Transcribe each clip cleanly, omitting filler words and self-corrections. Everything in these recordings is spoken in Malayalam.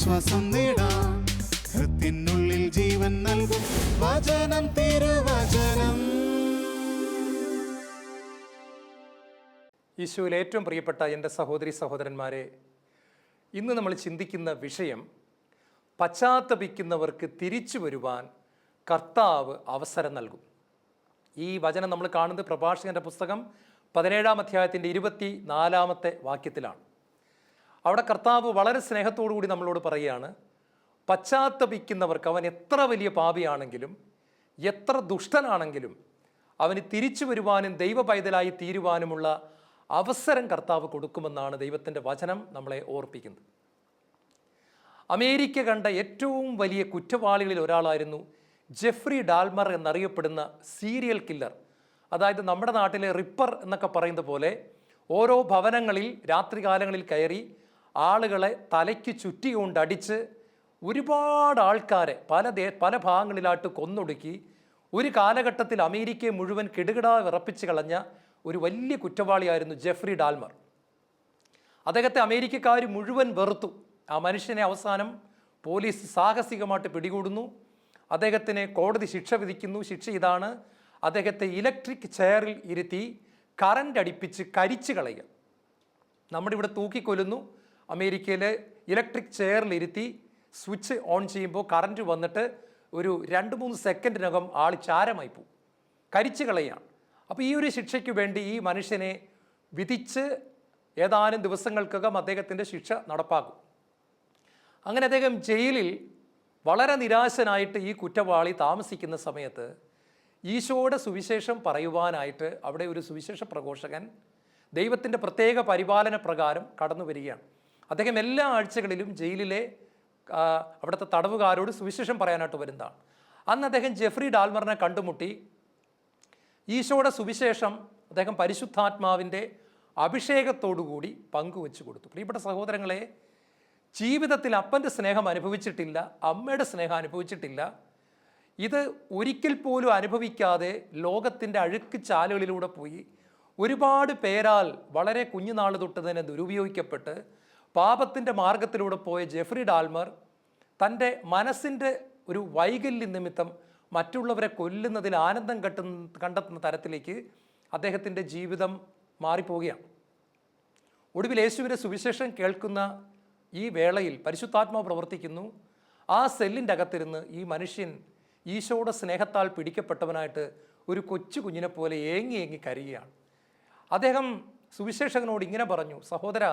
ആശ്വാസം നേടാം. ഹൃത്തിനുള്ളിൽ ജീവൻ നൽകും വചനം, തിരുവചനം. ഈശോയിൽ ഏറ്റവും പ്രിയപ്പെട്ട എൻ്റെ സഹോദരി സഹോദരന്മാരെ, ഇന്ന് നമ്മൾ ചിന്തിക്കുന്ന വിഷയം പശ്ചാത്തപിക്കുന്നവർക്ക് തിരിച്ചു വരുവാൻ കർത്താവ് അവസരം നൽകും. ഈ വചനം നമ്മൾ കാണുന്നത് പ്രഭാഷകൻ്റെ പുസ്തകം 17-ാം അധ്യായത്തിൻ്റെ 24-ാമത്തെ വാക്യത്തിലാണ്. അവിടെ കർത്താവ് വളരെ സ്നേഹത്തോടു കൂടി നമ്മളോട് പറയുകയാണ്, പശ്ചാത്തപിക്കുന്നവർക്ക് അവൻ എത്ര വലിയ പാപിയാണെങ്കിലും എത്ര ദുഷ്ടനാണെങ്കിലും അവന് തിരിച്ചു വരുവാനും ദൈവ പൈതലായി തീരുവാനുമുള്ള അവസരം കർത്താവ് കൊടുക്കുമെന്നാണ് ദൈവത്തിൻ്റെ വചനം നമ്മളെ ഓർപ്പിക്കുന്നത്. അമേരിക്ക കണ്ട ഏറ്റവും വലിയ കുറ്റവാളികളിൽ ഒരാളായിരുന്നു ജെഫ്രി ഡാൽമർ എന്നറിയപ്പെടുന്ന സീരിയൽ കില്ലർ. അതായത് നമ്മുടെ നാട്ടിലെ റിപ്പർ എന്നൊക്കെ പറയുന്നത് പോലെ ഓരോ ഭവനങ്ങളിൽ രാത്രികാലങ്ങളിൽ കയറി ആളുകളെ തലയ്ക്ക് ചുറ്റികൊണ്ടടിച്ച് ഒരുപാട് ആൾക്കാരെ പല ഭാഗങ്ങളിലായിട്ട് കൊന്നൊടുക്കി ഒരു കാലഘട്ടത്തിൽ അമേരിക്കയെ മുഴുവൻ കിടുകിടാ വിറപ്പിച്ച് കളഞ്ഞ ഒരു വലിയ കുറ്റവാളിയായിരുന്നു ജെഫ്രി ഡാൽമർ. അദ്ദേഹത്തെ അമേരിക്കക്കാർ മുഴുവൻ വെറുത്തു. ആ മനുഷ്യനെ അവസാനം പോലീസ് സാഹസികമായിട്ട് പിടികൂടുന്നു. അദ്ദേഹത്തിന് കോടതി ശിക്ഷ വിധിക്കുന്നു. ശിക്ഷ ഇതാണ്: അദ്ദേഹത്തെ ഇലക്ട്രിക് ചെയറിൽ ഇരുത്തി കറണ്ട് അടിപ്പിച്ച് കരിച്ചു കളയുക. നമ്മുടെ ഇവിടെ തൂക്കിക്കൊല്ലുന്നു. അമേരിക്കയിൽ ഇലക്ട്രിക് ചെയറിൽ ഇരുത്തി സ്വിച്ച് ഓൺ ചെയ്യുമ്പോൾ കറണ്ട് വന്നിട്ട് ഒരു 2-3 സെക്കൻഡിനകം ആൾ ചാരമായി പോകും, കരിച്ചു കളയുകയാണ്. അപ്പോൾ ഈ ഒരു ശിക്ഷയ്ക്ക് വേണ്ടി ഈ മനുഷ്യനെ വിധിച്ച് ഏതാനും ദിവസങ്ങൾക്കകം അദ്ദേഹത്തിൻ്റെ ശിക്ഷ നടപ്പാക്കും. അങ്ങനെ അദ്ദേഹം ജയിലിൽ വളരെ നിരാശനായിട്ട് ഈ കുറ്റവാളി താമസിക്കുന്ന സമയത്ത് ഈശോയുടെ സുവിശേഷം പറയുവാനായിട്ട് അവിടെ ഒരു സുവിശേഷ പ്രഘോഷകൻ ദൈവത്തിൻ്റെ പ്രത്യേക പരിപാലന പ്രകാരം കടന്നു വരികയാണ്. അദ്ദേഹം എല്ലാ ആഴ്ചകളിലും ജയിലിലെ അവിടുത്തെ തടവുകാരോട് സുവിശേഷം പറയാനായിട്ട് വരുന്നതാണ്. അന്ന് അദ്ദേഹം ജെഫ്രി ഡാൽമറിനെ കണ്ടുമുട്ടി ഈശോയുടെ സുവിശേഷം അദ്ദേഹം പരിശുദ്ധാത്മാവിൻ്റെ അഭിഷേകത്തോടുകൂടി പങ്കുവെച്ചു കൊടുത്തു. പ്രിയപ്പെട്ട സഹോദരങ്ങളെ, ജീവിതത്തിൽ അപ്പൻ്റെ സ്നേഹം അനുഭവിച്ചിട്ടില്ല, അമ്മയുടെ സ്നേഹം അനുഭവിച്ചിട്ടില്ല. ഇത് ഒരിക്കൽ പോലും അനുഭവിക്കാതെ ലോകത്തിൻ്റെ അഴുക്ക് ചാലുകളിലൂടെ പോയി ഒരുപാട് പേരാൽ വളരെ കുഞ്ഞുനാൾ തൊട്ട് തന്നെ ദുരുപയോഗിക്കപ്പെട്ട് പാപത്തിൻ്റെ മാർഗത്തിലൂടെ പോയ ജെഫ്രി ഡാൽമർ തൻ്റെ മനസ്സിൻ്റെ ഒരു വൈകല്യം നിമിത്തം മറ്റുള്ളവരെ കൊല്ലുന്നതിൽ ആനന്ദം കണ്ടെത്തുന്ന തരത്തിലേക്ക് അദ്ദേഹത്തിൻ്റെ ജീവിതം മാറിപ്പോവുകയാണ്. ഒടുവിൽ യേശുവിൻ്റെ സുവിശേഷം കേൾക്കുന്ന ഈ വേളയിൽ പരിശുദ്ധാത്മാവ് പ്രവർത്തിക്കുന്നു. ആ സെല്ലിൻ്റെ അകത്തിരുന്ന് ഈ മനുഷ്യൻ ഈശോയുടെ സ്നേഹത്താൽ പിടിക്കപ്പെട്ടവനായിട്ട് ഒരു കൊച്ചു കുഞ്ഞിനെ പോലെ ഏങ്ങി കരയുകയാണ്. അദ്ദേഹം സുവിശേഷകനോട് ഇങ്ങനെ പറഞ്ഞു: സഹോദര,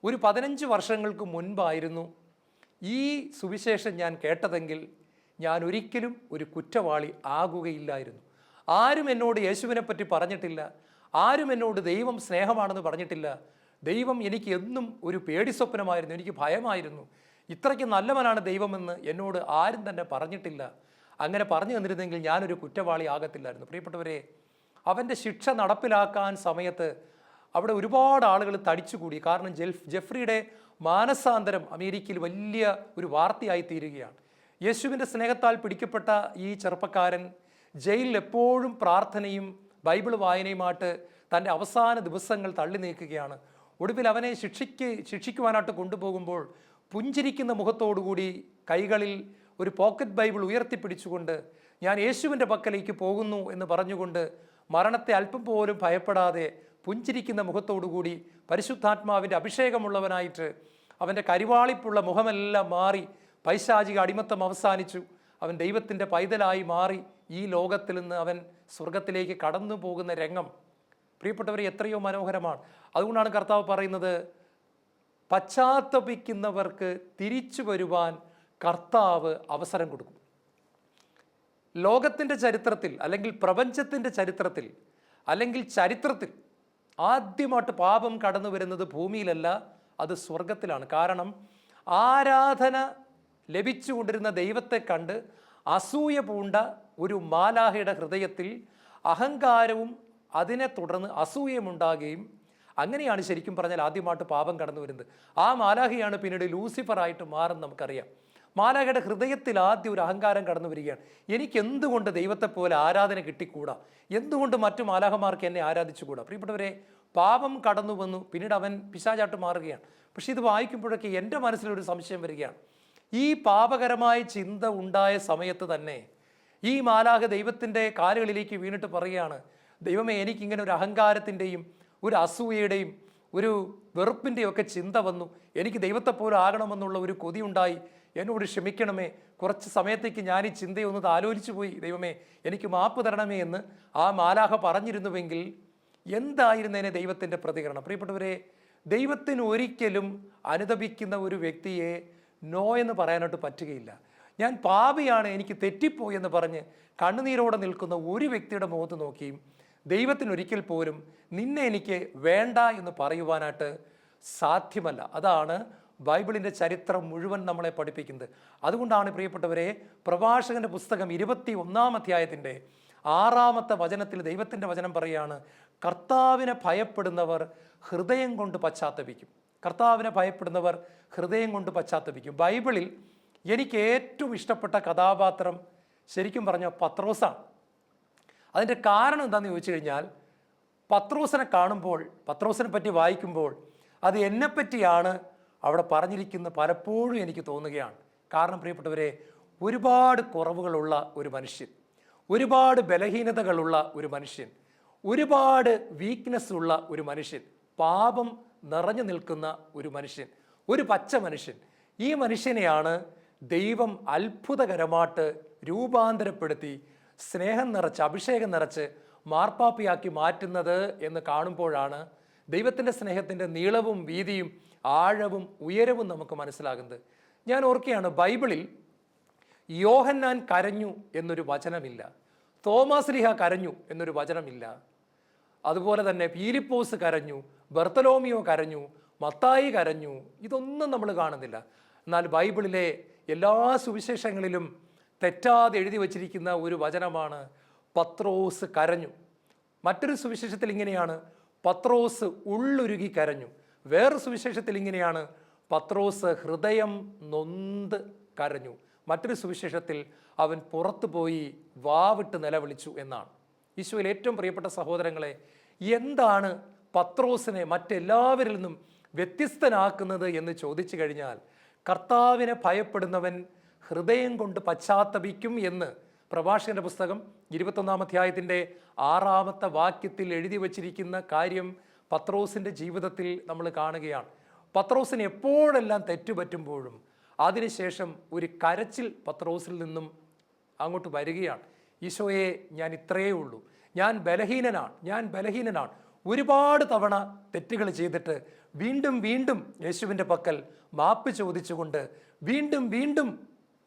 ഒരു 15 വർഷങ്ങൾക്ക് മുൻപായിരുന്നു ഈ സുവിശേഷം ഞാൻ കേട്ടതെങ്കിൽ ഞാൻ ഒരിക്കലും ഒരു കുറ്റവാളി ആകുകയില്ലായിരുന്നു. ആരും എന്നോട് യേശുവിനെ പറ്റി പറഞ്ഞിട്ടില്ല, ആരും എന്നോട് ദൈവം സ്നേഹമാണെന്ന് പറഞ്ഞിട്ടില്ല. ദൈവം എനിക്ക് എന്നും ഒരു പേടി സ്വപ്നമായിരുന്നു, എനിക്ക് ഭയമായിരുന്നു. ഇത്രയ്ക്ക് നല്ലവനാണ് ദൈവമെന്ന് എന്നോട് ആരും തന്നെ പറഞ്ഞിട്ടില്ല. അങ്ങനെ പറഞ്ഞു തന്നിരുന്നെങ്കിൽ ഞാനൊരു കുറ്റവാളി ആകത്തില്ലായിരുന്നു. പ്രിയപ്പെട്ടവരെ, അവൻ്റെ ശിക്ഷ നടപ്പിലാക്കാൻ സമയത്ത് അവിടെ ഒരുപാട് ആളുകൾ തടിച്ചുകൂടി. കാരണം ജെഫ്രിയുടെ മാനസാന്തരം അമേരിക്കയിൽ വലിയ ഒരു വാർത്തയായി തീരുകയാണ്. യേശുവിൻ്റെ സ്നേഹത്താൽ പിടിക്കപ്പെട്ട ഈ ചെറുപ്പക്കാരൻ ജയിലിൽ എപ്പോഴും പ്രാർത്ഥനയും ബൈബിൾ വായനയുമായിട്ട് തൻ്റെ അവസാന ദിവസങ്ങൾ തള്ളി നീക്കുകയാണ്. ഒടുവിൽ അവനെ ശിക്ഷിക്കുവാനായിട്ട് കൊണ്ടുപോകുമ്പോൾ പുഞ്ചിരിക്കുന്ന മുഖത്തോടുകൂടി കൈകളിൽ ഒരു പോക്കറ്റ് ബൈബിൾ ഉയർത്തിപ്പിടിച്ചുകൊണ്ട് ഞാൻ യേശുവിൻ്റെ പക്കലേക്ക് പോകുന്നു എന്ന് പറഞ്ഞുകൊണ്ട് മരണത്തെ അല്പം പോലും ഭയപ്പെടാതെ പുഞ്ചിരിക്കുന്ന മുഖത്തോടുകൂടി പരിശുദ്ധാത്മാവിൻ്റെ അഭിഷേകമുള്ളവനായിട്ട് അവൻ്റെ കരിവാളിപ്പുള്ള മുഖമെല്ലാം മാറി പൈശാചിക അടിമത്തം അവസാനിച്ചു. അവൻ ദൈവത്തിൻ്റെ പൈതലായി മാറി ഈ ലോകത്തിൽ നിന്ന് അവൻ സ്വർഗത്തിലേക്ക് കടന്നു പോകുന്ന രംഗം പ്രിയപ്പെട്ടവരെ എത്രയോ മനോഹരമാണ്. അതുകൊണ്ടാണ് കർത്താവ് പറയുന്നത്, പശ്ചാത്തപിക്കുന്നവർക്ക് തിരിച്ചു വരുവാൻ കർത്താവ് അവസരം കൊടുക്കും. ലോകത്തിൻ്റെ ചരിത്രത്തിൽ അല്ലെങ്കിൽ പ്രപഞ്ചത്തിൻ്റെ ചരിത്രത്തിൽ അല്ലെങ്കിൽ ചരിത്രത്തിൽ ആദ്യമായിട്ട് പാപം കടന്നു വരുന്നത് ഭൂമിയിലല്ല, അത് സ്വർഗത്തിലാണ്. കാരണം ആരാധന ലഭിച്ചുകൊണ്ടിരുന്ന ദൈവത്തെ കണ്ട് അസൂയ പൂണ്ട ഒരു മാലാഹയുടെ ഹൃദയത്തിൽ അഹങ്കാരവും അതിനെ തുടർന്ന് അസൂയമുണ്ടാകുകയും അങ്ങനെയാണ് ശരിക്കും പറഞ്ഞാൽ ആദ്യമായിട്ട് പാപം കടന്നു വരുന്നത്. ആ മാലാഹയാണ് പിന്നീട് ലൂസിഫറായിട്ട് മാറും. നമുക്കറിയാം, മാലാഖയുടെ ഹൃദയത്തിൽ ആദ്യം ഒരു അഹങ്കാരം കടന്നു വരികയാണ്. എനിക്ക് എന്തുകൊണ്ട് ദൈവത്തെ പോലെ ആരാധന കിട്ടിക്കൂടാ, എന്തുകൊണ്ട് മറ്റു മാലാഖമാർക്ക് എന്നെ ആരാധിച്ചുകൂടാ? പ്രിയപ്പെട്ടവരെ, പാപം കടന്നു വന്നു, പിന്നീട് അവൻ പിശാചാട്ട് മാറുകയാണ്. പക്ഷെ ഇത് വായിക്കുമ്പോഴൊക്കെ എൻ്റെ മനസ്സിലൊരു സംശയം വരികയാണ്. ഈ പാപകരമായ ചിന്ത ഉണ്ടായ സമയത്ത് തന്നെ ഈ മാലാഖ ദൈവത്തിൻ്റെ കാലുകളിലേക്ക് വീണിട്ട് പറയുകയാണ്, ദൈവമേ, എനിക്കിങ്ങനെ ഒരു അഹങ്കാരത്തിൻ്റെയും ഒരു അസൂയയുടെയും ഒരു വെറുപ്പിൻ്റെയും ഒക്കെ ചിന്ത വന്നു, എനിക്ക് ദൈവത്തെപ്പോലെ ആകണമെന്നുള്ള ഒരു കൊതി ഉണ്ടായി, എന്നോട് ക്ഷമിക്കണമേ, കുറച്ച് സമയത്തേക്ക് ഞാൻ ഈ ചിന്തയൊന്ന് ആലോചിച്ചു പോയി, ദൈവമേ എനിക്ക് മാപ്പ് തരണമേ എന്ന് ആ മാലാഖ പറഞ്ഞിരുന്നുവെങ്കിൽ എന്തായിരുന്നേനെ ദൈവത്തിൻ്റെ പ്രതികരണം? പ്രിയപ്പെട്ടവരെ, ദൈവത്തിന് ഒരിക്കലും അനുതപിക്കുന്ന ഒരു വ്യക്തിയെ നോ എന്ന് പറയാനായിട്ട് പറ്റുകയില്ല. ഞാൻ പാപിയാണ്, എനിക്ക് തെറ്റിപ്പോയി എന്ന് പറഞ്ഞ് കണ്ണുനീരോടെ നിൽക്കുന്ന ഒരു വ്യക്തിയുടെ മുഖത്ത് നോക്കിയും ദൈവത്തിന് ഒരിക്കൽ പോലും നിന്നെ എനിക്ക് വേണ്ട എന്ന് പറയുവാനായിട്ട് സാധ്യമല്ല. അതാണ് ബൈബിളിൻ്റെ ചരിത്രം മുഴുവൻ നമ്മളെ പഠിപ്പിക്കുന്നത്. അതുകൊണ്ടാണ് പ്രിയപ്പെട്ടവരെ, പ്രഭാഷകന്റെ പുസ്തകം 21-ാം അധ്യായത്തിൻ്റെ 6-ാമത്തെ വചനത്തിൽ ദൈവത്തിൻ്റെ വചനം പറയുകയാണ്, കർത്താവിനെ ഭയപ്പെടുന്നവർ ഹൃദയം കൊണ്ട് പശ്ചാത്തപിക്കും. കർത്താവിനെ ഭയപ്പെടുന്നവർ ഹൃദയം കൊണ്ട് പശ്ചാത്തപിക്കും. ബൈബിളിൽ എനിക്ക് ഏറ്റവും ഇഷ്ടപ്പെട്ട കഥാപാത്രം ശരിക്കും പറഞ്ഞാൽ പത്രോസാണ്. അതിൻ്റെ കാരണം എന്താണെന്ന് ചോദിച്ചു കഴിഞ്ഞാൽ, പത്രോസിനെ കാണുമ്പോൾ, പത്രോസിനെ പറ്റി വായിക്കുമ്പോൾ അത് എന്നെപ്പറ്റിയാണ് അവിടെ പറഞ്ഞിരിക്കുന്നത് പലപ്പോഴും എനിക്ക് തോന്നുകയാണ്. കാരണം പ്രിയപ്പെട്ടവരെ, ഒരുപാട് കുറവുകളുള്ള ഒരു മനുഷ്യൻ, ഒരുപാട് ബലഹീനതകളുള്ള ഒരു മനുഷ്യൻ, ഒരുപാട് വീക്ക്നെസ് ഉള്ള ഒരു മനുഷ്യൻ, പാപം നിറഞ്ഞു നിൽക്കുന്ന ഒരു മനുഷ്യൻ, ഒരു പച്ച മനുഷ്യൻ. ഈ മനുഷ്യനെയാണ് ദൈവം അത്ഭുതകരമായിട്ട് രൂപാന്തരപ്പെടുത്തി സ്നേഹം നിറച്ച്, അഭിഷേകം നിറച്ച് മാർപ്പാപ്പിയാക്കി മാറ്റുന്നത് എന്ന് കാണുമ്പോഴാണ് ദൈവത്തിൻ്റെ സ്നേഹത്തിൻ്റെ നീളവും വീതിയും ആഴവും ഉയരവും നമുക്ക് മനസ്സിലാകുന്നത്. ഞാൻ ഓർക്കുകയാണ്, ബൈബിളിൽ യോഹന്നാൻ കരഞ്ഞു എന്നൊരു വചനമില്ല, തോമാസ് ലീഹ കരഞ്ഞു എന്നൊരു വചനമില്ല, അതുപോലെ തന്നെ ഫിലിപ്പോസ് കരഞ്ഞു, ബർത്തലോമിയോ കരഞ്ഞു, മത്തായി കരഞ്ഞു, ഇതൊന്നും നമ്മൾ കാണുന്നില്ല. എന്നാൽ ബൈബിളിലെ എല്ലാ സുവിശേഷങ്ങളിലും തെറ്റാതെ എഴുതി വച്ചിരിക്കുന്ന ഒരു വചനമാണ് പത്രോസ് കരഞ്ഞു. മറ്റൊരു സുവിശേഷത്തിൽ ഇങ്ങനെയാണ്, പത്രോസ് ഉള്ളുരുകി കരഞ്ഞു. വേറൊരു സുവിശേഷത്തിൽ ഇങ്ങനെയാണ്, പത്രോസ് ഹൃദയം നൊന്ത് കരഞ്ഞു. മറ്റൊരു സുവിശേഷത്തിൽ അവൻ പുറത്തു പോയി വാവിട്ട് നിലവിളിച്ചു എന്നാണ്. ഈശോയിൽ ഏറ്റവും പ്രിയപ്പെട്ട സഹോദരങ്ങളെ, എന്താണ് പത്രോസിനെ മറ്റെല്ലാവരിൽ നിന്നും വ്യത്യസ്തനാക്കുന്നത് എന്ന് ചോദിച്ചു കഴിഞ്ഞാൽ, കർത്താവിനെ ഭയപ്പെടുന്നവൻ ഹൃദയം കൊണ്ട് പശ്ചാത്തപിക്കും എന്ന് പ്രഭാഷകന്റെ പുസ്തകം 21-ാം അധ്യായത്തിൻ്റെ 6-ാമത്തെ വാക്യത്തിൽ എഴുതി വച്ചിരിക്കുന്ന കാര്യം പത്രോസിൻ്റെ ജീവിതത്തിൽ നമ്മൾ കാണുകയാണ്. പത്രോസിന് എപ്പോഴെല്ലാം തെറ്റുപറ്റുമ്പോഴും അതിനുശേഷം ഒരു കരച്ചിൽ പത്രോസിൽ നിന്നും അങ്ങോട്ട് വരികയാണ്. ഈശോയെ, ഞാൻ ഇത്രയേ ഉള്ളൂ, ഞാൻ ബലഹീനനാണ്. ഒരുപാട് തവണ തെറ്റുകൾ ചെയ്തിട്ട് വീണ്ടും വീണ്ടും യേശുവിൻ്റെ പക്കൽ മാപ്പ് ചോദിച്ചുകൊണ്ട് വീണ്ടും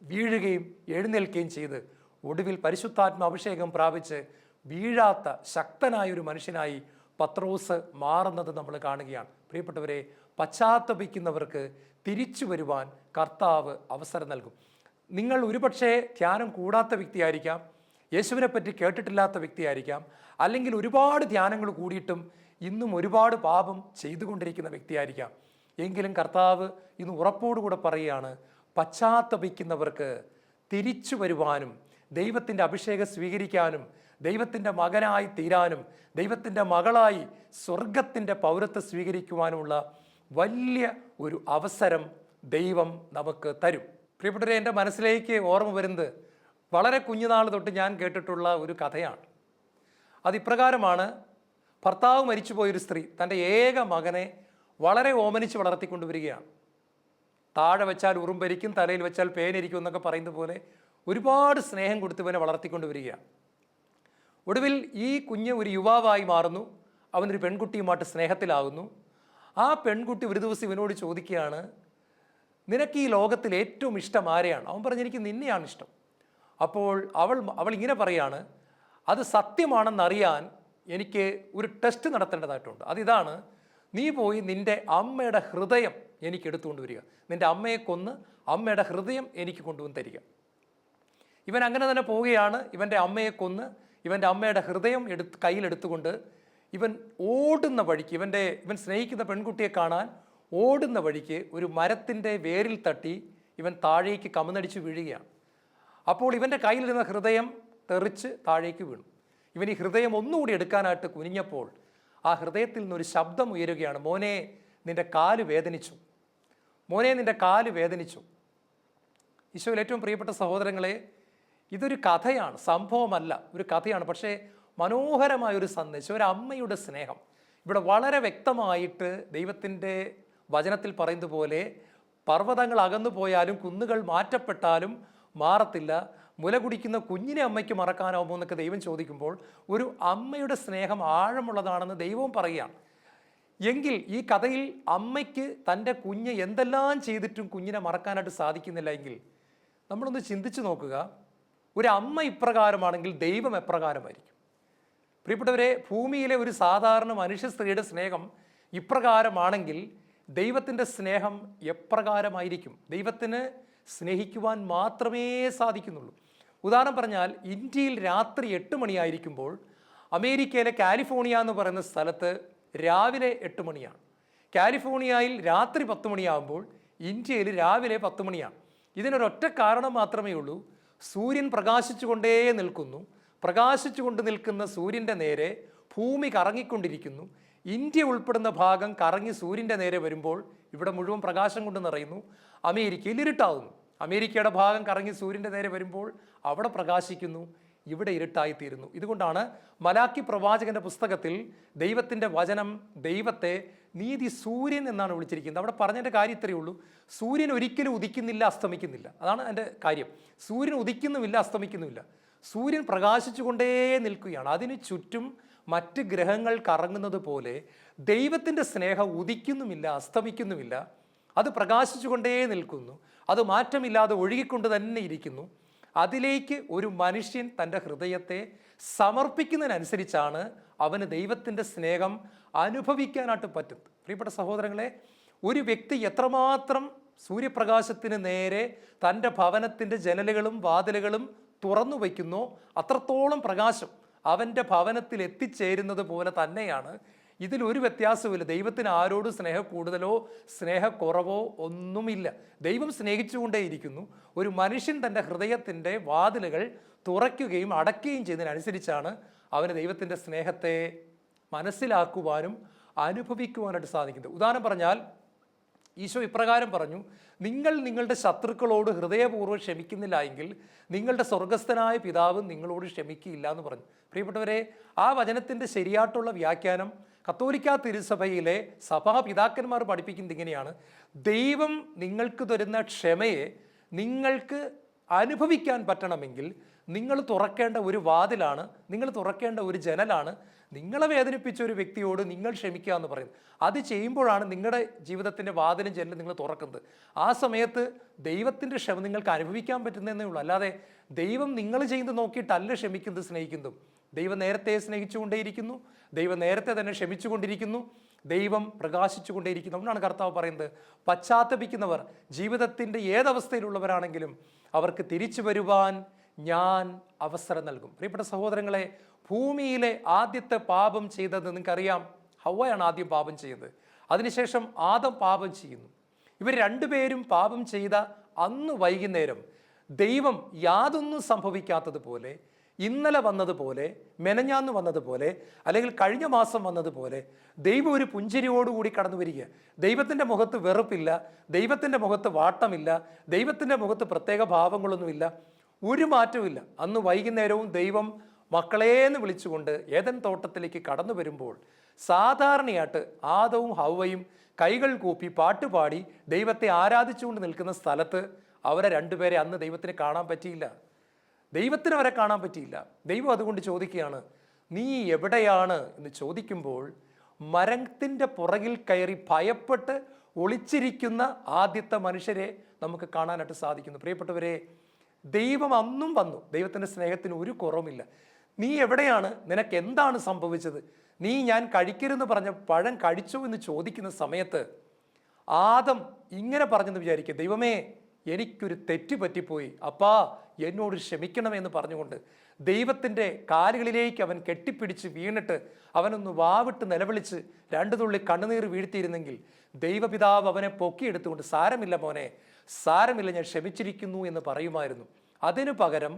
വീഴുകയും എഴുന്നേൽക്കുകയും ചെയ്ത് ഒടുവിൽ പരിശുദ്ധാത്മ അഭിഷേകം പ്രാപിച്ച് വീഴാത്ത ശക്തനായൊരു മനുഷ്യനായി പത്രോസ് മാറുന്നത് നമ്മൾ കാണുകയാണ്. പ്രിയപ്പെട്ടവരെ, പശ്ചാത്തപിക്കുന്നവർക്ക് തിരിച്ചു വരുവാൻ കർത്താവ് അവസരം നൽകും. നിങ്ങൾ ഒരുപക്ഷെ ധ്യാനം കൂടാത്ത വ്യക്തിയായിരിക്കാം, യേശുവിനെ പറ്റി കേട്ടിട്ടില്ലാത്ത വ്യക്തിയായിരിക്കാം, അല്ലെങ്കിൽ ഒരുപാട് ധ്യാനങ്ങൾ കൂടിയിട്ടും ഇന്നും ഒരുപാട് പാപം ചെയ്തുകൊണ്ടിരിക്കുന്ന വ്യക്തിയായിരിക്കാം. എങ്കിലും കർത്താവ് ഇന്ന് ഉറപ്പോടുകൂടെ പറയുകയാണ്, പശ്ചാത്തപിക്കുന്നവർക്ക് തിരിച്ചു വരുവാനും ദൈവത്തിൻ്റെ അഭിഷേകം സ്വീകരിക്കാനും ദൈവത്തിൻ്റെ മകനായി തീരാനും ദൈവത്തിൻ്റെ മകളായി സ്വർഗത്തിൻ്റെ പൗരത്വം സ്വീകരിക്കുവാനുമുള്ള വലിയ ഒരു അവസരം ദൈവം നമുക്ക് തരും. പ്രിയപ്പെട്ടവരെ, എൻ്റെ മനസ്സിലേക്ക് ഓർമ്മ വരുന്നത് വളരെ കുഞ്ഞുനാൾ തൊട്ട് ഞാൻ കേട്ടിട്ടുള്ള ഒരു കഥയാണ്. അതിപ്രകാരമാണ്, ഭർത്താവ് മരിച്ചുപോയൊരു സ്ത്രീ തൻ്റെ ഏക മകനെ വളരെ ഓമനിച്ച് വളർത്തിക്കൊണ്ടുവരികയാണ്. താഴെ വെച്ചാൽ ഉറുമ്പരിക്കും, തലയിൽ വെച്ചാൽ പേനിരിക്കും എന്നൊക്കെ പറയുന്നത് പോലെ ഒരുപാട് സ്നേഹം കൊടുത്തവനെ വളർത്തിക്കൊണ്ടുവരികയാണ്. ഒടുവിൽ ഈ കുഞ്ഞ് ഒരു യുവാവായി മാറുന്നു. അവനൊരു പെൺകുട്ടിയുമായിട്ട് സ്നേഹത്തിലാകുന്നു. ആ പെൺകുട്ടി ഒരു ദിവസം ഇവനോട് ചോദിക്കുകയാണ്, നിനക്ക് ഈ ലോകത്തിൽ ഏറ്റവും ഇഷ്ടം ആരെയാണ്? അവൻ പറഞ്ഞു, എനിക്ക് നിന്നെയാണ് ഇഷ്ടം. അപ്പോൾ അവൾ ഇങ്ങനെ പറയാണ്, അത് സത്യമാണെന്നറിയാൻ എനിക്ക് ഒരു ടെസ്റ്റ് നടത്തേണ്ടതായിട്ടുണ്ട്. അതിതാണ്, നീ പോയി നിൻ്റെ അമ്മയുടെ ഹൃദയം എനിക്ക് എടുത്തുകൊണ്ട് വരിക. നിൻ്റെ അമ്മയെ കൊന്ന് അമ്മയുടെ ഹൃദയം എനിക്ക് കൊണ്ടുവന്ന് തരിക. ഇവൻ അങ്ങനെ തന്നെ പോവുകയാണ്. ഇവൻ്റെ അമ്മയെ കൊന്ന് ഇവൻ്റെ അമ്മയുടെ ഹൃദയം കയ്യിലെടുത്തുകൊണ്ട് ഇവൻ ഓടുന്ന വഴിക്ക്, ഇവൻ സ്നേഹിക്കുന്ന പെൺകുട്ടിയെ കാണാൻ ഓടുന്ന വഴിക്ക് ഒരു മരത്തിൻ്റെ വേരിൽ തട്ടി ഇവൻ താഴേക്ക് കമന്നടിച്ച് വീഴുകയാണ്. അപ്പോൾ ഇവൻ്റെ കയ്യിലിരുന്ന ഹൃദയം തെറിച്ച് താഴേക്ക് വീണു. ഇവൻ ഈ ഹൃദയം ഒന്നുകൂടി എടുക്കാനായിട്ട് കുനിഞ്ഞപ്പോൾ ആ ഹൃദയത്തിൽ നിന്നൊരു ശബ്ദം ഉയരുകയാണ്, മോനെ നിന്റെ കാല് വേദനിച്ചു, മോനെ നിന്റെ കാല് വേദനിച്ചു. ഈശോയിൽ ഏറ്റവും പ്രിയപ്പെട്ട സഹോദരങ്ങളെ, ഇതൊരു കഥയാണ്, സംഭവമല്ല, ഒരു കഥയാണ്. പക്ഷേ മനോഹരമായൊരു സന്ദേശം, ഒരു അമ്മയുടെ സ്നേഹം ഇവിടെ വളരെ വ്യക്തമായിട്ട് ദൈവത്തിൻ്റെ വചനത്തിൽ പറയുന്നത് പോലെ, പർവ്വതങ്ങൾ അകന്നു പോയാലും കുന്നുകൾ മാറ്റപ്പെട്ടാലും മാറത്തില്ല, മുല കുടിക്കുന്ന കുഞ്ഞിനെ അമ്മയ്ക്ക് മറക്കാനാവുമോ എന്നൊക്കെ ദൈവം ചോദിക്കുമ്പോൾ ഒരു അമ്മയുടെ സ്നേഹം ആഴമുള്ളതാണെന്ന് ദൈവവും പറയുകയാണ്. എങ്കിൽ ഈ കഥയിൽ അമ്മയ്ക്ക് തൻ്റെ കുഞ്ഞ് എന്തെല്ലാം ചെയ്തിട്ടും കുഞ്ഞിനെ മറക്കാനായിട്ട് സാധിക്കുന്നില്ല എങ്കിൽ നമ്മളൊന്ന് ചിന്തിച്ചു നോക്കുക, ഒരു അമ്മ ഇപ്രകാരമാണെങ്കിൽ ദൈവം എപ്രകാരമായിരിക്കും? പ്രിയപ്പെട്ടവരെ, ഭൂമിയിലെ ഒരു സാധാരണ മനുഷ്യ സ്ത്രീയുടെ സ്നേഹം ഇപ്രകാരമാണെങ്കിൽ ദൈവത്തിൻ്റെ സ്നേഹം എപ്രകാരമായിരിക്കും? ദൈവത്തിന് സ്നേഹിക്കുവാൻ മാത്രമേ സാധിക്കുന്നുള്ളൂ. ഉദാഹരണം പറഞ്ഞാൽ, ഇന്ത്യയിൽ രാത്രി 8 മണിയായിരിക്കുമ്പോൾ അമേരിക്കയിലെ കാലിഫോർണിയ എന്ന് പറയുന്ന സ്ഥലത്ത് രാവിലെ 8 മണിയാണ്. കാലിഫോർണിയയിൽ രാത്രി 10 മണിയാകുമ്പോൾ ഇന്ത്യയിൽ രാവിലെ 10 മണിയാണ്. ഇതിനൊരൊറ്റ കാരണം മാത്രമേ ഉള്ളൂ, സൂര്യൻ പ്രകാശിച്ചുകൊണ്ടേ നിൽക്കുന്നു. പ്രകാശിച്ചുകൊണ്ട് നിൽക്കുന്ന സൂര്യൻ്റെ നേരെ ഭൂമി കറങ്ങിക്കൊണ്ടിരിക്കുന്നു. ഇന്ത്യ ഉൾപ്പെടുന്ന ഭാഗം കറങ്ങി സൂര്യൻ്റെ നേരെ വരുമ്പോൾ ഇവിടെ മുഴുവൻ പ്രകാശം കൊണ്ട് നിറയുന്നു. അമേരിക്കയിൽ ഇരുട്ടാവുന്നു. അമേരിക്കയുടെ ഭാഗം കറങ്ങി സൂര്യൻ്റെ നേരെ വരുമ്പോൾ അവിടെ പ്രകാശിക്കുന്നു, ഇവിടെ ഇരുട്ടായിത്തീരുന്നു. ഇതുകൊണ്ടാണ് മലാക്കി പ്രവാചകന്റെ പുസ്തകത്തിൽ ദൈവത്തിൻ്റെ വചനം ദൈവത്തെ നീതി സൂര്യൻ എന്നാണ് വിളിച്ചിരിക്കുന്നത്. അവിടെ പറഞ്ഞതിൻ്റെ കാര്യം ഇത്രയേ ഉള്ളൂ, സൂര്യൻ ഒരിക്കലും ഉദിക്കുന്നില്ല, അസ്തമിക്കുന്നില്ല. അതാണ് എൻ്റെ കാര്യം. സൂര്യൻ ഉദിക്കുന്നുമില്ല, അസ്തമിക്കുന്നുമില്ല. സൂര്യൻ പ്രകാശിച്ചുകൊണ്ടേ നിൽക്കുകയാണ്. അതിന് ചുറ്റും മറ്റ് ഗ്രഹങ്ങൾ കറങ്ങുന്നത് പോലെ ദൈവത്തിൻ്റെ സ്നേഹം ഉദിക്കുന്നുമില്ല, അസ്തമിക്കുന്നുമില്ല. അത് പ്രകാശിച്ചുകൊണ്ടേ നിൽക്കുന്നു. അത് മാറ്റമില്ലാതെ ഒഴുകിക്കൊണ്ട് തന്നെ ഇരിക്കുന്നു. അതിലേക്ക് ഒരു മനുഷ്യൻ തൻ്റെ ഹൃദയത്തെ സമർപ്പിക്കുന്നതിനനുസരിച്ചാണ് അവന് ദൈവത്തിൻ്റെ സ്നേഹം അനുഭവിക്കാനായിട്ട് പറ്റും. പ്രിയപ്പെട്ട സഹോദരങ്ങളെ, ഒരു വ്യക്തി എത്രമാത്രം സൂര്യപ്രകാശത്തിന് നേരെ തൻ്റെ ഭവനത്തിൻ്റെ ജനലുകളും വാതിലുകളും തുറന്നു വയ്ക്കുന്നോ അത്രത്തോളം പ്രകാശം അവൻ്റെ ഭവനത്തിൽ എത്തിച്ചേരുന്നത് പോലെ തന്നെയാണ്. ഇതിലൊരു വ്യത്യാസവുമില്ല. ദൈവത്തിന് ആരോടും സ്നേഹം കൂടുതലോ സ്നേഹക്കുറവോ ഒന്നുമില്ല. ദൈവം സ്നേഹിച്ചുകൊണ്ടേയിരിക്കുന്നു. ഒരു മനുഷ്യൻ തൻ്റെ ഹൃദയത്തിൻ്റെ വാതിലുകൾ തുറയ്ക്കുകയും അടയ്ക്കുകയും ചെയ്യുന്നതിനനുസരിച്ചാണ് അവന് ദൈവത്തിൻ്റെ സ്നേഹത്തെ മനസ്സിലാക്കുവാനും അനുഭവിക്കുവാനായിട്ട് സാധിക്കുന്നത്. ഉദാഹരണം പറഞ്ഞാൽ, ഈശോ ഇപ്രകാരം പറഞ്ഞു, നിങ്ങൾ നിങ്ങളുടെ ശത്രുക്കളോട് ഹൃദയപൂർവ്വം ക്ഷമിക്കുന്നില്ല എങ്കിൽ നിങ്ങളുടെ സ്വർഗസ്ഥനായ പിതാവ് നിങ്ങളോട് ക്ഷമിക്കുകയില്ല എന്ന് പറഞ്ഞു. പ്രിയപ്പെട്ടവരെ, ആ വചനത്തിൻ്റെ ശരിയായിട്ടുള്ള വ്യാഖ്യാനം കത്തോലിക്ക തിരുസഭയിലെ സഭാപിതാക്കന്മാർ പഠിപ്പിക്കുന്നത് ഇങ്ങനെയാണ്: ദൈവം നിങ്ങൾക്ക് തരുന്ന ക്ഷമയെ നിങ്ങൾക്ക് അനുഭവിക്കാൻ പറ്റണമെങ്കിൽ നിങ്ങൾ തുറക്കേണ്ട ഒരു വാതിലാണ്, നിങ്ങൾ തുറക്കേണ്ട ഒരു ജനലാണ് നിങ്ങളെ വേദനിപ്പിച്ച ഒരു വ്യക്തിയോട് നിങ്ങൾ ക്ഷമിക്കുക എന്ന് പറയുന്നത്. അത് ചെയ്യുമ്പോഴാണ് നിങ്ങളുടെ ജീവിതത്തിൻ്റെ വാതിലും ജനലും നിങ്ങൾ തുറക്കുന്നത്. ആ സമയത്ത് ദൈവത്തിൻ്റെ ക്ഷമ നിങ്ങൾക്ക് അനുഭവിക്കാൻ പറ്റുന്നതേ ഉള്ളൂ. അല്ലാതെ ദൈവം നിങ്ങൾ ചെയ്യുന്നത് നോക്കിയിട്ടല്ല ക്ഷമിക്കുന്നത്, സ്നേഹിക്കുന്നതും. ദൈവം നേരത്തെ സ്നേഹിച്ചുകൊണ്ടേയിരിക്കുന്നു, ദൈവം നേരത്തെ തന്നെ ക്ഷമിച്ചുകൊണ്ടിരിക്കുന്നു, ദൈവം പ്രകാശിച്ചുകൊണ്ടേയിരിക്കുന്നു. അതുകൊണ്ടാണ് കർത്താവ് പറയുന്നത്, പശ്ചാത്തപിക്കുന്നവർ ജീവിതത്തിൻ്റെ ഏതവസ്ഥയിലുള്ളവരാണെങ്കിലും അവർക്ക് തിരിച്ചു വരുവാൻ ഞാൻ അവസരം നൽകും. പ്രിയപ്പെട്ട സഹോദരങ്ങളെ, ഭൂമിയിലെ ആദ്യത്തെ പാപം ചെയ്തത് നിങ്ങൾക്കറിയാം, ഹവ്വയാണ് ആദ്യം പാപം ചെയ്തത്. അതിനുശേഷം ആദം പാപം ചെയ്യുന്നു. ഇവർ രണ്ടുപേരും പാപം ചെയ്ത അന്ന് വൈകുന്നേരം ദൈവം യാതൊന്നും സംഭവിക്കാത്തതുപോലെ, ഇന്നലെ വന്നതുപോലെ, മെനഞ്ഞാന്ന് വന്നതുപോലെ, അല്ലെങ്കിൽ കഴിഞ്ഞ മാസം വന്നതുപോലെ ദൈവം ഒരു പുഞ്ചിരിയോടുകൂടി കടന്നു വരിക. ദൈവത്തിൻ്റെ മുഖത്ത് വെറുപ്പില്ല, ദൈവത്തിൻ്റെ മുഖത്ത് വാട്ടമില്ല, ദൈവത്തിൻ്റെ മുഖത്ത് പ്രത്യേക ഭാവങ്ങളൊന്നുമില്ല, ഒരു മാറ്റവുമില്ല. അന്ന് വൈകുന്നേരവും ദൈവം മക്കളേന്ന് വിളിച്ചുകൊണ്ട് ഏദൻ തോട്ടത്തിലേക്ക് കടന്നു വരുമ്പോൾ സാധാരണയായിട്ട് ആദവും ഹവ്വയും കൈകൾ കൂപ്പി പാട്ടുപാടി ദൈവത്തെ ആരാധിച്ചുകൊണ്ട് നിൽക്കുന്ന സ്ഥലത്ത് അവരെ രണ്ടുപേരെ അന്ന് ദൈവത്തിന് കാണാൻ പറ്റിയില്ല. ദൈവത്തിന് അവരെ കാണാൻ പറ്റിയില്ല. ദൈവം അതുകൊണ്ട് ചോദിക്കുകയാണ്, നീ എവിടെയാണ് എന്ന് ചോദിക്കുമ്പോൾ മരത്തിൻ്റെ പുറകിൽ കയറി ഭയപ്പെട്ട് ഒളിച്ചിരിക്കുന്ന ആദ്യത്തെ മനുഷ്യരെ നമുക്ക് കാണാനായിട്ട് സാധിക്കുന്നു. പ്രിയപ്പെട്ടവരെ, ദൈവം അന്നും വന്നു. ദൈവത്തിൻ്റെ സ്നേഹത്തിന് ഒരു കുറവുമില്ല. നീ എവിടെയാണ്? നിനക്ക് എന്താണ് സംഭവിച്ചത്? നീ ഞാൻ കഴിക്കരുതെന്ന് പറഞ്ഞ പഴം കഴിച്ചോ എന്ന് ചോദിക്കുന്ന സമയത്ത് ആദം ഇങ്ങനെ പറഞ്ഞെന്ന് വിചാരിക്കുക, ദൈവമേ എനിക്കൊരു തെറ്റ് പറ്റിപ്പോയി, അപ്പാ എന്നോട് ക്ഷമിക്കണമെന്ന് പറഞ്ഞുകൊണ്ട് ദൈവത്തിൻ്റെ കാലുകളിലേക്ക് അവൻ കെട്ടിപ്പിടിച്ച് വീണിട്ട് അവനൊന്ന് വാവിട്ട് നിലവിളിച്ച് 2 തുള്ളി കണ്ണുനീർ വീഴ്ത്തിയിരുന്നെങ്കിൽ ദൈവപിതാവ് അവനെ പൊക്കിയെടുത്തുകൊണ്ട്, സാരമില്ല മോനെ, സാരമില്ല, ഞാൻ ക്ഷമിച്ചിരിക്കുന്നു എന്ന് പറയുമായിരുന്നു. അതിനു പകരം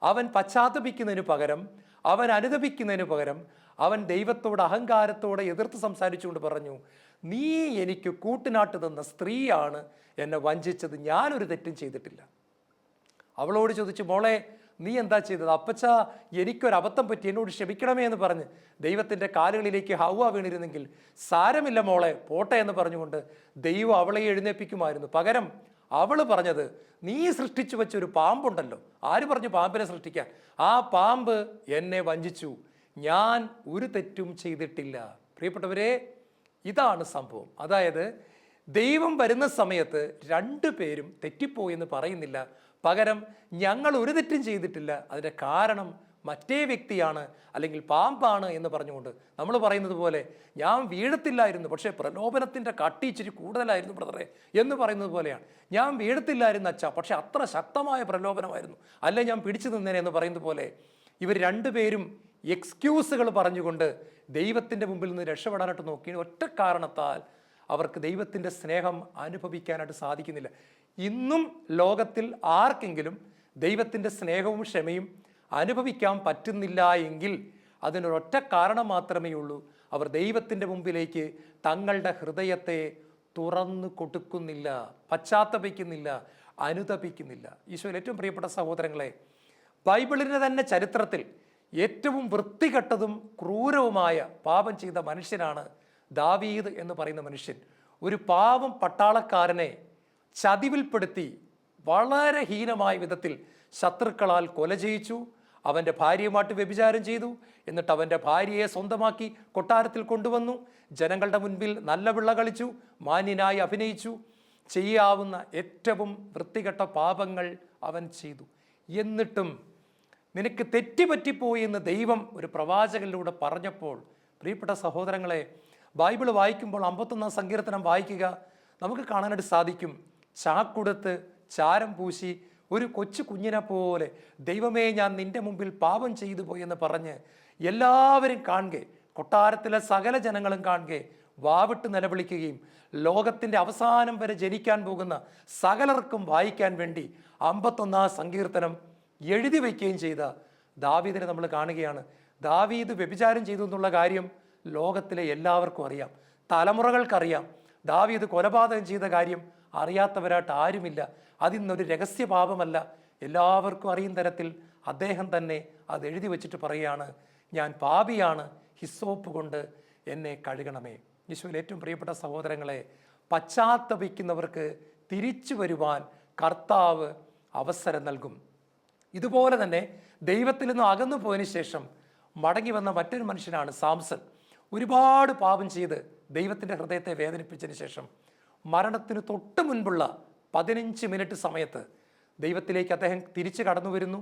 അവൻ പശ്ചാത്തപിക്കുന്നതിന് പകരം, അവൻ അനുതപിക്കുന്നതിന് പകരം അവൻ ദൈവത്തോട് അഹങ്കാരത്തോടെ എതിർത്ത് സംസാരിച്ചുകൊണ്ട് പറഞ്ഞു, നീ എനിക്ക് കൂട്ടിനാട്ട് തന്ന സ്ത്രീയാണ് എന്നെ വഞ്ചിച്ചത്, ഞാനൊരു തെറ്റും ചെയ്തിട്ടില്ല. അവളോട് ചോദിച്ചു, മോളെ നീ എന്താ ചെയ്തത്? അപ്പച്ച എനിക്കൊരബദ്ധം പറ്റി, എന്നോട് ക്ഷമിക്കണമേ എന്ന് പറഞ്ഞ് ദൈവത്തിൻ്റെ കാലുകളിലേക്ക് ഹൗവ വീണിരുന്നെങ്കിൽ സാരമില്ല മോളെ, പോട്ടെ എന്ന് പറഞ്ഞുകൊണ്ട് ദൈവം അവളെ എഴുന്നേൽപ്പിക്കുമായിരുന്നു. പകരം അവൾ പറഞ്ഞത്, നീ സൃഷ്ടിച്ചു വെച്ചൊരു പാമ്പുണ്ടല്ലോ, ആര് പറഞ്ഞു പാമ്പിനെ സൃഷ്ടിക്കാൻ? ആ പാമ്പ് എന്നെ വഞ്ചിച്ചു, ഞാൻ ഒരു തെറ്റും ചെയ്തിട്ടില്ല. പ്രിയപ്പെട്ടവരെ, ഇതാണ് സംഭവം. അതായത് ദൈവം വരുന്ന സമയത്ത് രണ്ടുപേരും തെറ്റിപ്പോയി എന്ന് പറയുന്നില്ല, പകരം ഞങ്ങൾ ഒരു തെറ്റും ചെയ്തിട്ടില്ല, അതിൻ്റെ കാരണം മറ്റേ വ്യക്തിയാണ് അല്ലെങ്കിൽ പാമ്പാണ് എന്ന് പറഞ്ഞുകൊണ്ട് നമ്മൾ പറയുന്നത് പോലെ ഞാൻ വീഴത്തില്ലായിരുന്നു, പക്ഷേ പ്രലോഭനത്തിൻ്റെ കട്ടി ഇച്ചിരി കൂടുതലായിരുന്നു ബ്രദറെ എന്ന് പറയുന്നത് പോലെയാണ്. ഞാൻ വീഴത്തില്ലായിരുന്നു അച്ഛാ, പക്ഷേ അത്ര ശക്തമായ പ്രലോഭനമായിരുന്നു, അല്ലെ ഞാൻ പിടിച്ചു നിന്നേനെ എന്ന് പറയുന്നത് പോലെ ഇവർ രണ്ടുപേരും എക്സ്ക്യൂസുകൾ പറഞ്ഞുകൊണ്ട് ദൈവത്തിൻ്റെ മുമ്പിൽ നിന്ന് രക്ഷപ്പെടാനായിട്ട് നോക്കി. ഒറ്റ കാരണത്താൽ അവർക്ക് ദൈവത്തിൻ്റെ സ്നേഹം അനുഭവിക്കാനായിട്ട് സാധിക്കുന്നില്ല. ഇന്നും ലോകത്തിൽ ആർക്കെങ്കിലും ദൈവത്തിൻ്റെ സ്നേഹവും ക്ഷമയും അനുഭവിക്കാൻ പറ്റുന്നില്ല എങ്കിൽ അതിനൊരൊറ്റ കാരണം മാത്രമേ ഉള്ളൂ, അവർ ദൈവത്തിൻ്റെ മുമ്പിലേക്ക് തങ്ങളുടെ ഹൃദയത്തെ തുറന്നു കൊടുക്കുന്നില്ല, പശ്ചാത്തപിക്കുന്നില്ല, അനുതപിക്കുന്നില്ല. ഈശോയിൽ ഏറ്റവും പ്രിയപ്പെട്ട സഹോദരങ്ങളെ, ബൈബിളിൻ്റെ തന്നെ ചരിത്രത്തിൽ ഏറ്റവും വൃത്തികെട്ടതും ക്രൂരവുമായ പാപം ചെയ്ത മനുഷ്യനാണ് ദാവീദ് എന്ന് പറയുന്ന മനുഷ്യൻ. ഒരു പാവം പട്ടാളക്കാരനെ ചതിവിൽപ്പെടുത്തി വളരെ ഹീനമായ വിധത്തിൽ ശത്രുക്കളാൽ കൊല ചെയ്യിച്ചു. അവൻ്റെ ഭാര്യയുമായിട്ട് വ്യഭിചാരം ചെയ്തു. എന്നിട്ട് അവൻ്റെ ഭാര്യയെ സ്വന്തമാക്കി കൊട്ടാരത്തിൽ കൊണ്ടുവന്നു. ജനങ്ങളുടെ മുൻപിൽ നല്ല പിള്ള കളിച്ചു, മാന്യനായി അഭിനയിച്ചു. ചെയ്യാവുന്ന ഏറ്റവും വൃത്തികെട്ട പാപങ്ങൾ അവൻ ചെയ്തു. എന്നിട്ടും നിനക്ക് തെറ്റുപറ്റിപ്പോയി എന്ന് ദൈവം ഒരു പ്രവാചകനിലൂടെ പറഞ്ഞപ്പോൾ, പ്രിയപ്പെട്ട സഹോദരങ്ങളെ, ബൈബിൾ വായിക്കുമ്പോൾ 51-ാം സങ്കീർത്തനം വായിക്കുക, നമുക്ക് കാണാനായിട്ട് സാധിക്കും, ചാക്കുടുത്ത് ചാരം പൂശി ഒരു കൊച്ചു കുഞ്ഞിനെ പോലെ ദൈവമേ ഞാൻ നിൻ്റെ മുമ്പിൽ പാപം ചെയ്തു പോയി എന്ന് പറഞ്ഞ് എല്ലാവരും കാണുകെ, കൊട്ടാരത്തിലെ സകല ജനങ്ങളും കാണുകെ വാവിട്ട് നിലവിളിക്കുകയും ലോകത്തിൻ്റെ അവസാനം വരെ ജനിക്കാൻ പോകുന്ന സകലർക്കും വായിക്കാൻ വേണ്ടി 51-ാം സങ്കീർത്തനം എഴുതി വയ്ക്കുകയും ചെയ്ത ദാവീദിനെ നമ്മൾ കാണുകയാണ്. ദാവീദ് വ്യഭിചാരം ചെയ്തു എന്നുള്ള കാര്യം ലോകത്തിലെ എല്ലാവർക്കും അറിയാം, തലമുറകൾക്കറിയാം. ദാവീദ് കൊലപാതകം ചെയ്ത കാര്യം അറിയാത്തവരായിട്ട് ആരുമില്ല. അതിന്നൊരു രഹസ്യ പാപമല്ല, എല്ലാവർക്കും അറിയുന്ന തരത്തിൽ അദ്ദേഹം തന്നെ അത് എഴുതി വച്ചിട്ട് പറയുകയാണ്, ഞാൻ പാപിയാണ്, ഹിസ്സോപ്പ് കൊണ്ട് എന്നെ കഴുകണമേ. യേശുവിൽ ഏറ്റവും പ്രിയപ്പെട്ട സഹോദരങ്ങളെ, പശ്ചാത്തപിക്കുന്നവർക്ക് തിരിച്ചു വരുവാൻ കർത്താവ് അവസരം നൽകും. ഇതുപോലെ തന്നെ ദൈവത്തിൽ നിന്ന് അകന്നു പോയതിനു ശേഷം മടങ്ങി വന്ന മറ്റൊരു മനുഷ്യനാണ് സാംസൺ. ഒരുപാട് പാപം ചെയ്ത് ദൈവത്തിൻ്റെ ഹൃദയത്തെ വേദനിപ്പിച്ചതിന് ശേഷം മരണത്തിന് തൊട്ട് മുൻപുള്ള 15 മിനിറ്റ് സമയത്ത് ദൈവത്തിലേക്ക് അദ്ദേഹം തിരിച്ചു കടന്നു വരുന്നു.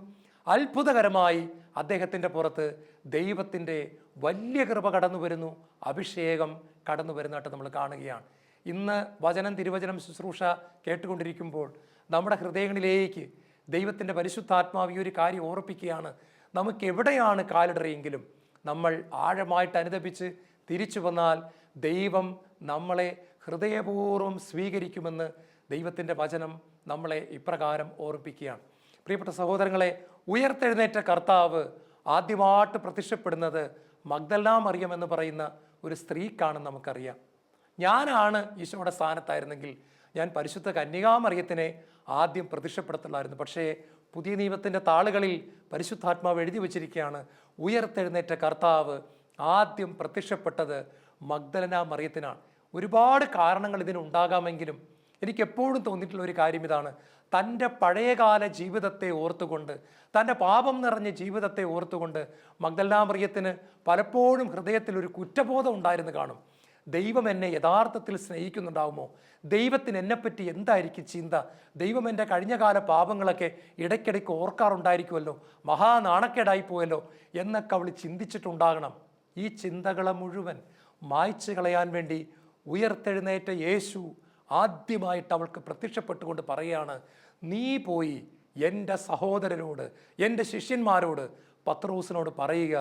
അത്ഭുതകരമായി അദ്ദേഹത്തിൻ്റെ പുറത്ത് ദൈവത്തിൻ്റെ വലിയ കൃപ കടന്നു വരുന്നു, അഭിഷേകം കടന്നു വരുന്നതായിട്ട് നമ്മൾ കാണുകയാണ്. ഇന്ന് വചനം തിരുവചനം ശുശ്രൂഷ കേട്ടുകൊണ്ടിരിക്കുമ്പോൾ നമ്മുടെ ഹൃദയങ്ങളിലേക്ക് ദൈവത്തിൻ്റെ പരിശുദ്ധാത്മാവ് ഈ ഒരു കാര്യം ഓർപ്പിക്കുകയാണ്, നമുക്ക് എവിടെയാണ് കാലിടറിയെങ്കിലും നമ്മൾ ആഴമായിട്ട് അനുതപിച്ച് തിരിച്ചു വന്നാൽ ദൈവം നമ്മളെ ഹൃദയപൂർവ്വം സ്വീകരിക്കുമെന്ന് ദൈവത്തിൻ്റെ വചനം നമ്മളെ ഇപ്രകാരം ഓർപ്പിക്കുകയാണ്. പ്രിയപ്പെട്ട സഹോദരങ്ങളെ, ഉയർത്തെഴുന്നേറ്റ കർത്താവ് ആദ്യമായിട്ട് പ്രത്യക്ഷപ്പെടുന്നത് മഗ്ദലന മറിയം എന്ന് പറയുന്ന ഒരു സ്ത്രീക്കാണെന്ന് നമുക്കറിയാം. ഞാനാണ് ഈശോയുടെ സ്ഥാനത്തായിരുന്നെങ്കിൽ ഞാൻ പരിശുദ്ധ കന്യകാമറിയത്തിനെ ആദ്യം പ്രത്യക്ഷപ്പെടുത്തുള്ളായിരുന്നു. പക്ഷേ പുതിയ നിയമത്തിൻ്റെ താളുകളിൽ പരിശുദ്ധാത്മാവ് എഴുതി വച്ചിരിക്കുകയാണ്, ഉയർത്തെഴുന്നേറ്റ കർത്താവ് ആദ്യം പ്രത്യക്ഷപ്പെട്ടത് മഗ്ദലന മറിയത്തിനാണ്. ഒരുപാട് കാരണങ്ങൾ ഇതിനുണ്ടാകാമെങ്കിലും എനിക്കെപ്പോഴും തോന്നിയിട്ടുള്ള ഒരു കാര്യം ഇതാണ്, തൻ്റെ പഴയകാല ജീവിതത്തെ ഓർത്തുകൊണ്ട്, തൻ്റെ പാപം നിറഞ്ഞ ജീവിതത്തെ ഓർത്തുകൊണ്ട് മഗ്ദലന മറിയത്തിന് പലപ്പോഴും ഹൃദയത്തിൽ ഒരു കുറ്റബോധം ഉണ്ടായിരുന്നു കാണും. ദൈവം എന്നെ യഥാർത്ഥത്തിൽ സ്നേഹിക്കുന്നുണ്ടാവുമോ? ദൈവത്തിന് എന്നെപ്പറ്റി എന്തായിരിക്കും ചിന്ത? ദൈവം എൻ്റെ കഴിഞ്ഞകാല പാപങ്ങളൊക്കെ ഇടയ്ക്കിടയ്ക്ക് ഓർക്കാറുണ്ടായിരിക്കുമല്ലോ, മഹാനാണക്കേടായിപ്പോയല്ലോ എന്നൊക്കെ അവൾ ചിന്തിച്ചിട്ടുണ്ടാകണം. ഈ ചിന്തകളെ മുഴുവൻ മായ്ച്ചു കളയാൻ വേണ്ടി ഉയർത്തെഴുന്നേറ്റ യേശു ആദ്യമായിട്ട് അവൾക്ക് പ്രത്യക്ഷപ്പെട്ടുകൊണ്ട് പറയുകയാണ്, നീ പോയി എൻ്റെ സഹോദരനോട്, എൻ്റെ ശിഷ്യന്മാരോട്, പത്രോസിനോട് പറയുക,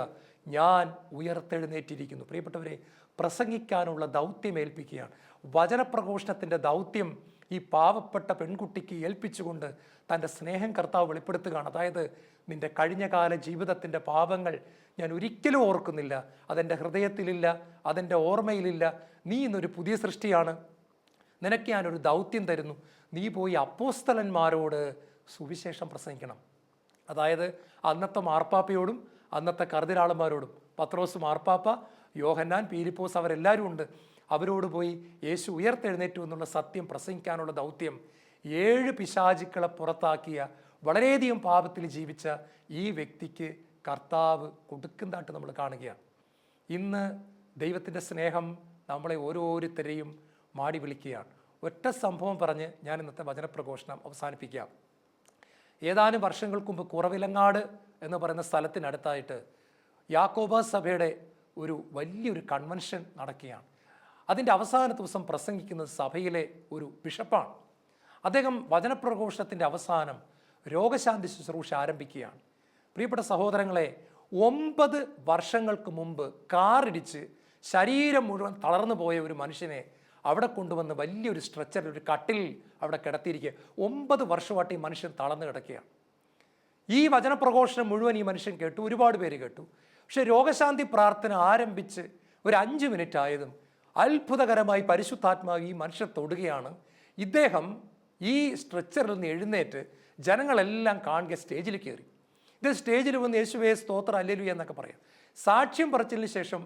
ഞാൻ ഉയർത്തെഴുന്നേറ്റിരിക്കുന്നു. പ്രിയപ്പെട്ടവരെ, പ്രസംഗിക്കാനുള്ള ദൗത്യം ഏൽപ്പിക്കുകയാണ്. വചനപ്രഘോഷണത്തിൻ്റെ ദൗത്യം ഈ പാവപ്പെട്ട പെൺകുട്ടിക്ക് ഏൽപ്പിച്ചുകൊണ്ട് തൻ്റെ സ്നേഹം കർത്താവ് വെളിപ്പെടുത്തുകയാണ്. അതായത് നിൻ്റെ കഴിഞ്ഞകാല ജീവിതത്തിൻ്റെ പാപങ്ങൾ ഞാൻ ഒരിക്കലും ഓർക്കുന്നില്ല, അതെൻ്റെ ഹൃദയത്തിലില്ല, അതെൻ്റെ ഓർമ്മയിലില്ല. നീ ഇന്നൊരു പുതിയ സൃഷ്ടിയാണ്, നിനക്ക് ഞാനൊരു ദൗത്യം തരുന്നു. നീ പോയി അപ്പോസ്തലന്മാരോട് സുവിശേഷം പ്രസംഗിക്കണം. അതായത് അന്നത്തെ മാർപ്പാപ്പയോടും അന്നത്തെ കർദിനാളന്മാരോടും, പത്രോസ് മാർപ്പാപ്പ, യോഹന്നാൻ, പീലിപ്പോസ് അവരെല്ലാവരും ഉണ്ട്. അവരോട് പോയി യേശു ഉയർത്തെഴുന്നേറ്റു എന്നുള്ള സത്യം പ്രസംഗിക്കാനുള്ള ദൗത്യം 7 പിശാചുക്കളെ പുറത്താക്കിയ, വളരെയധികം പാപത്തിൽ ജീവിച്ച ഈ വ്യക്തിക്ക് കർത്താവ് കൊടുക്കുന്നതായിട്ട് നമ്മൾ കാണുകയാണ്. ഇന്ന് ദൈവത്തിൻ്റെ സ്നേഹം നമ്മളെ ഓരോരുത്തരെയും മാടി വിളിക്കുകയാണ്. ഒറ്റ സംഭവം പറഞ്ഞ് ഞാൻ ഇന്നത്തെ വചനപ്രഘോഷണം അവസാനിപ്പിക്കാം. ഏതാനും വർഷങ്ങൾക്ക് മുമ്പ് കുറവിലങ്ങാട് എന്ന് പറയുന്ന സ്ഥലത്തിനടുത്തായിട്ട് യാക്കോബ സഭയുടെ ഒരു വലിയൊരു കൺവെൻഷൻ നടക്കുകയാണ്. അതിൻ്റെ അവസാന ദിവസം പ്രസംഗിക്കുന്നത് സഭയിലെ ഒരു ബിഷപ്പാണ്. അദ്ദേഹം വചനപ്രഘോഷത്തിൻ്റെ അവസാനം രോഗശാന്തി ശുശ്രൂഷ ആരംഭിക്കുകയാണ്. പ്രിയപ്പെട്ട സഹോദരങ്ങളെ, 9 വർഷങ്ങൾക്ക് മുമ്പ് കാറിടിച്ച് ശരീരം മുഴുവൻ തളർന്നു പോയ ഒരു മനുഷ്യനെ അവിടെ കൊണ്ടുവന്ന് വലിയൊരു സ്ട്രെച്ചറിൽ, ഒരു കട്ടിൽ അവിടെ കിടത്തിയിരിക്കുക. 9 വർഷമായിട്ട് ഈ മനുഷ്യൻ തളർന്നു കിടക്കുകയാണ്. ഈ വചനപ്രഘോഷണം മുഴുവൻ ഈ മനുഷ്യൻ കേട്ടു, ഒരുപാട് പേര് കേട്ടു. പക്ഷെ രോഗശാന്തി പ്രാർത്ഥന ആരംഭിച്ച് ഒരു 5 മിനിറ്റ് ആയതും അത്ഭുതകരമായി പരിശുദ്ധാത്മാവ് ഈ മനുഷ്യൻ തൊടുകയാണ്. ഇദ്ദേഹം ഈ സ്ട്രെച്ചറിൽ നിന്ന് എഴുന്നേറ്റ് ജനങ്ങളെല്ലാം കാണുക സ്റ്റേജിൽ കയറി. ഇത് സ്റ്റേജിൽ വന്ന് യേശുവേ സ്തോത്രം ഹല്ലേലൂയ എന്നൊക്കെ പറയാം. സാക്ഷ്യം പറച്ചിലിന് ശേഷം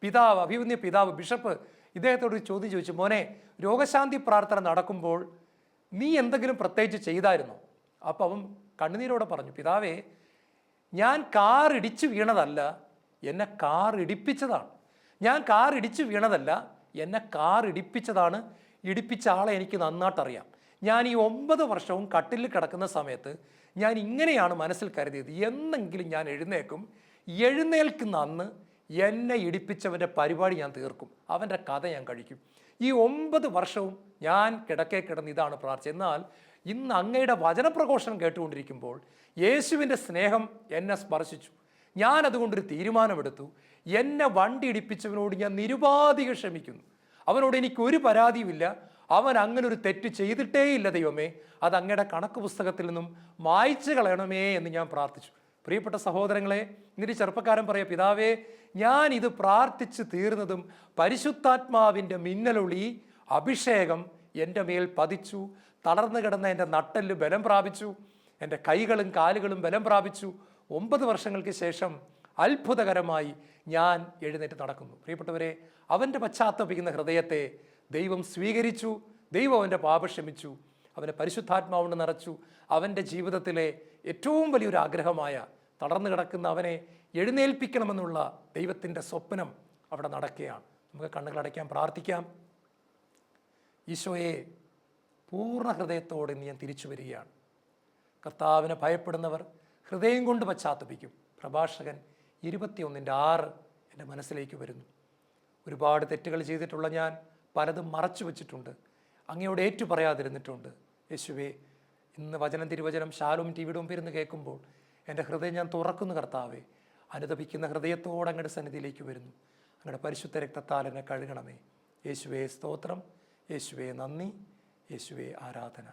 പിതാവ്, അഭിവന്യ പിതാവ് ബിഷപ്പ് ഇദ്ദേഹത്തോട് ചോദ്യം ചോദിച്ചു, മോനെ, രോഗശാന്തി പ്രാർത്ഥന നടക്കുമ്പോൾ നീ എന്തെങ്കിലും പ്രത്യേകിച്ച് ചെയ്തായിരുന്നോ? അപ്പം അവൻ കണ്ണുനീരോടെ പറഞ്ഞു, പിതാവേ, ഞാൻ കാർ ഇടിച്ചു വീണതല്ല, എന്നെ കാർ ഇടിപ്പിച്ചതാണ്. ഞാൻ കാർ ഇടിച്ചു വീണതല്ല, എന്നെ കാർ ഇടിപ്പിച്ചതാണ്. ഇടിപ്പിച്ച ആളെ എനിക്ക് നന്നായിട്ടറിയാം. ഞാൻ ഈ 9 വർഷവും കട്ടിലിൽ കിടക്കുന്ന സമയത്ത് ഞാൻ ഇങ്ങനെയാണ് മനസ്സിൽ കരുതിയത്, എന്നെങ്കിലും ഞാൻ എഴുന്നേക്കും, എഴുന്നേൽക്കുന്ന അന്ന് എന്നെ ഇടിപ്പിച്ചവൻ്റെ പരിപാടി ഞാൻ തീർക്കും, അവൻ്റെ കഥ ഞാൻ കഴിക്കും. ഈ 9 വർഷവും ഞാൻ കിടക്കെ കിടന്ന് ഇതാണ് പ്രാർത്ഥിച്ചത്. എന്നാൽ ഇന്ന് അങ്ങയുടെ വചനപ്രഘോഷണം കേട്ടുകൊണ്ടിരിക്കുമ്പോൾ യേശുവിൻ്റെ സ്നേഹം എന്നെ സ്പർശിച്ചു. ഞാൻ അതുകൊണ്ടൊരു തീരുമാനമെടുത്തു, എന്നെ വണ്ടി ഇടിപ്പിച്ചവനോട് ഞാൻ നിരുപാധികം ക്ഷമിക്കുന്നു. അവനോട് എനിക്കൊരു പരാതിയുമില്ല, അവൻ അങ്ങനെ ഒരു തെറ്റ് ചെയ്തിട്ടേയില്ല ദൈവമേ, അത് അങ്ങയുടെ കണക്ക് പുസ്തകത്തിൽ നിന്നും മായ്ച്ചു കളയണമേ എന്ന് ഞാൻ പ്രാർത്ഥിച്ചു. പ്രിയപ്പെട്ട സഹോദരങ്ങളെ, ഇന്നൊരു ചെറുപ്പക്കാരൻ പറയാം, പിതാവേ, ഞാൻ ഇത് പ്രാർത്ഥിച്ച് തീർന്നതും പരിശുദ്ധാത്മാവിൻ്റെ മിന്നലൊളി, അഭിഷേകം എൻ്റെ മേൽ പതിച്ചു. തളർന്നു കിടന്ന എൻ്റെ നട്ടെല്ല് ബലം പ്രാപിച്ചു, എൻ്റെ കൈകളും കാലുകളും ബലം പ്രാപിച്ചു. 9 വർഷങ്ങൾക്ക് ശേഷം അത്ഭുതകരമായി ഞാൻ എഴുന്നേറ്റ് നടക്കുന്നു. പ്രിയപ്പെട്ടവരെ, അവൻ്റെ പശ്ചാത്തപിക്കുന്ന ഹൃദയത്തെ ദൈവം സ്വീകരിച്ചു. ദൈവം അവൻ്റെ പാപം ക്ഷമിച്ചു, അവനെ പരിശുദ്ധാത്മാവുകൊണ്ട് നിറച്ചു. അവൻ്റെ ജീവിതത്തിലെ ഏറ്റവും വലിയൊരു ആഗ്രഹമായ തളർന്നു കിടക്കുന്ന അവനെ എഴുന്നേൽപ്പിക്കണമെന്നുള്ള ദൈവത്തിൻ്റെ സ്വപ്നം അവിടെ നടക്കുകയാണ്. നമുക്ക് കണ്ണുകളടയ്ക്കാൻ പ്രാർത്ഥിക്കാം. ഈശോയെ, പൂർണ്ണ ഹൃദയത്തോടെ ഞാൻ തിരിച്ചു വരികയാണ്. കർത്താവിനെ ഭയപ്പെടുന്നവർ ഹൃദയം കൊണ്ട് പശ്ചാത്തപിക്കും. പ്രഭാഷകൻ 21:6 എൻ്റെ മനസ്സിലേക്ക് വരുന്നു. ഒരുപാട് തെറ്റുകൾ ചെയ്തിട്ടുള്ള ഞാൻ പലതും മറച്ചു വച്ചിട്ടുണ്ട്, അങ്ങയോട് ഏറ്റു പറയാതിരുന്നിട്ടുണ്ട്. യേശുവേ, ഇന്ന് വചനം തിരുവചനം ശാലോം ടിവിയുടെ മുമ്പിരുന്ന് കേൾക്കുമ്പോൾ എൻ്റെ ഹൃദയം ഞാൻ തുറക്കുന്നു. കർത്താവേ, അനുതപിക്കുന്ന ഹൃദയത്തോടെ അങ്ങയുടെ സന്നിധിയിലേക്ക് വരുന്നു. അങ്ങയുടെ പരിശുദ്ധ രക്തത്താൽ എന്നെ കഴുകണമേ. യേശുവേ സ്തോത്രം, യേശുവേ നന്ദി, യേശുവേ ആരാധന.